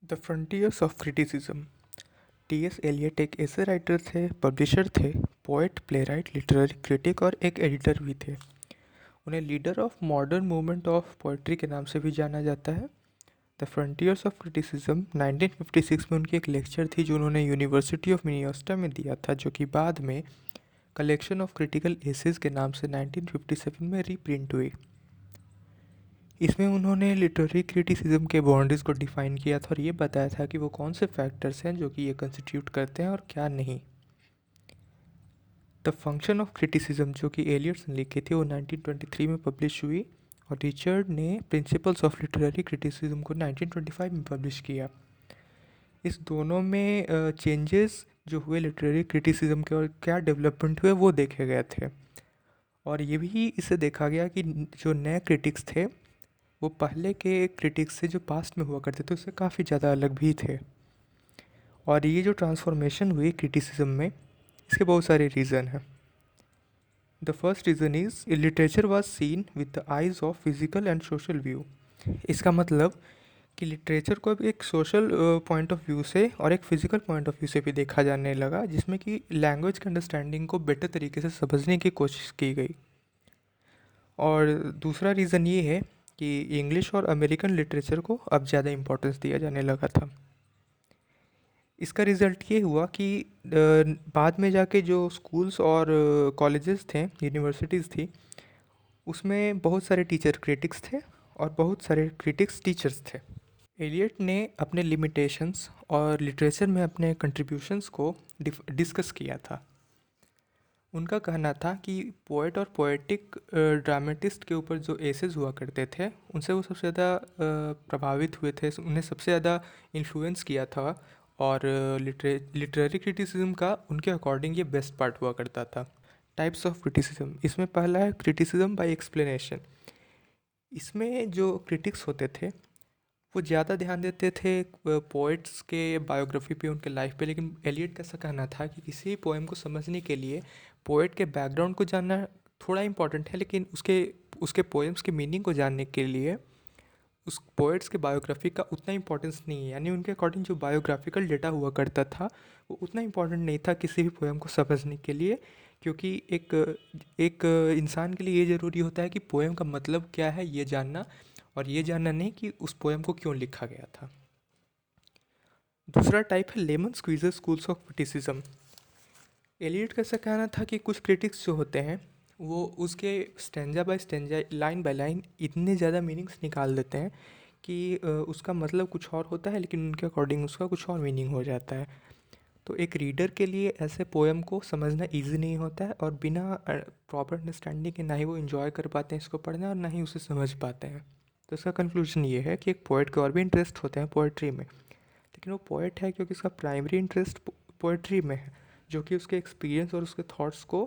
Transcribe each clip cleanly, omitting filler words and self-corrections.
The frontiers of criticism. T S. Eliot एक ऐसे writer थे, पब्लिशर थे, पोएट, प्लेराइट, लिटरेरी क्रिटिक और एक एडिटर भी थे। उन्हें leader of modern movement of poetry के नाम से भी जाना जाता है। द फ्रंटियर्स ऑफ क्रिटिसिज्म 1956 में उनकी एक लेक्चर थी जो उन्होंने यूनिवर्सिटी ऑफ मिनिसोटा में दिया था, जो कि बाद में कलेक्शन ऑफ क्रिटिकल एसेज के नाम से 1957 में रीप्रिंट हुई। इसमें उन्होंने लिटरेरी क्रिटिसिज्म के बाउंड्रीज को डिफाइन किया था और ये बताया था कि वो कौन से फैक्टर्स हैं जो कि ये कंस्टिट्यूट करते हैं और क्या नहीं। द फंक्शन ऑफ क्रिटिसिज्म जो कि एलियट ने लिखी थी वो 1923 में पब्लिश हुई और रिचर्ड ने प्रिंसिपल्स ऑफ लिटरेरी क्रिटिसिज्म को 1925 में पब्लिश किया। इस दोनों में चेंजेस जो हुए लिटरेरी क्रिटिसिज्म के और क्या डेवलपमेंट हुए वो देखे गए थे। और ये भी इससे देखा गया कि जो नए क्रिटिक्स थे वो पहले के क्रिटिक्स से जो पास्ट में हुआ करते थे उससे काफ़ी ज़्यादा अलग भी थे। और ये जो ट्रांसफॉर्मेशन हुई क्रिटिसिज्म में, इसके बहुत सारे रीज़न हैं। The first reason is literature was seen with the eyes of physical and social view. इसका मतलब कि लिटरेचर को अब एक सोशल पॉइंट ऑफ व्यू से और एक फिजिकल पॉइंट ऑफ व्यू से भी देखा जाने लगा, जिसमें कि लैंग्वेज के अंडरस्टैंडिंग को बेटर तरीके से समझने की कोशिश की गई। और दूसरा रीज़न ये है कि इंग्लिश और अमेरिकन लिटरेचर को अब ज़्यादा इम्पोर्टेंस दिया जाने लगा था। इसका रिज़ल्ट ये हुआ कि बाद में जाके जो स्कूल्स और कॉलेजेस थे, यूनिवर्सिटीज़ थी, उसमें बहुत सारे टीचर क्रिटिक्स थे और बहुत सारे क्रिटिक्स टीचर्स थे। एलियट ने अपने लिमिटेशंस और लिटरेचर में अपने कंट्रीब्यूशंस को डिस्कस किया था। उनका कहना था कि पोएट और पोएटिक ड्रामेटिस्ट के ऊपर जो एसेस हुआ करते थे उनसे वो सबसे ज़्यादा प्रभावित हुए थे, उन्हें सबसे ज़्यादा इन्फ्लुएंस किया था। और लिटरेरी क्रिटिसिज्म का उनके अकॉर्डिंग ये बेस्ट पार्ट हुआ करता था। टाइप्स ऑफ क्रिटिसिज्म, इसमें पहला है क्रिटिसिज्म बाय एक्सप्लेनेशन। इसमें जो क्रिटिक्स होते थे वो ज़्यादा ध्यान देते थे पोइट्स के बायोग्राफी पे, उनके लाइफ पे, लेकिन एलियट का ऐसा कहना था कि किसी भी पोएम को समझने के लिए पोएट के बैकग्राउंड को जानना थोड़ा इम्पॉर्टेंट है, लेकिन उसके उसके पोएम्स के मीनिंग को जानने के लिए उस पोएट्स के बायोग्राफी का उतना इंपॉर्टेंस नहीं है। यानी उनके अकॉर्डिंग जो बायोग्राफिकल डेटा हुआ करता था वो उतना इम्पॉर्टेंट नहीं था किसी भी पोएम को समझने के लिए, क्योंकि एक एक इंसान के लिए ये ज़रूरी होता है कि पोएम का मतलब क्या है ये जानना, और ये जानना नहीं कि उस पोएम को क्यों लिखा गया था। दूसरा टाइप है lemon squeezer schools of criticism. Eliot का ऐसा कहना था कि कुछ क्रिटिक्स जो होते हैं वो उसके stanza by stanza, line by line इतने ज़्यादा मीनिंग्स निकाल देते हैं कि उसका मतलब कुछ और होता है लेकिन उनके अकॉर्डिंग उसका कुछ और मीनिंग हो जाता है। तो एक रीडर के लिए ऐसे पोएम को समझना इजी नहीं होता है और बिना प्रॉपर अंडरस्टैंडिंग के ना ही वो इन्जॉय कर पाते हैं इसको पढ़ना और ना ही उसे समझ पाते हैं। तो इसका कंक्लूजन ये है कि एक पोएट को और भी इंटरेस्ट होते हैं पोएट्री में, लेकिन वो पोएट है क्योंकि उसका प्राइमरी इंटरेस्ट पोएट्री में है, जो कि उसके एक्सपीरियंस और उसके थॉट्स को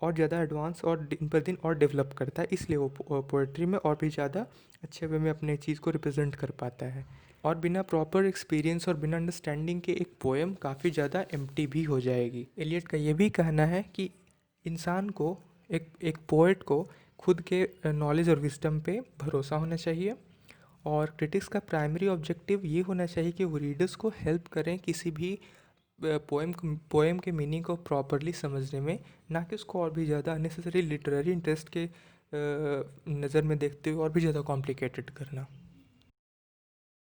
और ज़्यादा एडवांस और दिन पर दिन और डेवलप करता है, इसलिए वो पोएट्री में और भी ज़्यादा अच्छे वे में अपने चीज़ को रिप्रेजेंट कर पाता है। और बिना प्रॉपर एक्सपीरियंस और बिना अंडरस्टैंडिंग के एक पोएम काफ़ी ज़्यादा एम्प्टी भी हो जाएगी। एलियट का ये भी कहना है कि इंसान को, एक पोएट को खुद के नॉलेज और विजडम पे भरोसा होना चाहिए, और क्रिटिक्स का प्राइमरी ऑब्जेक्टिव ये होना चाहिए कि वो रीडर्स को हेल्प करें किसी भी पोएम के मीनिंग को प्रॉपरली समझने में, ना कि उसको और भी ज़्यादा अननेसेसरी लिटरेरी इंटरेस्ट के नज़र में देखते हुए और भी ज़्यादा कॉम्प्लिकेटेड करना।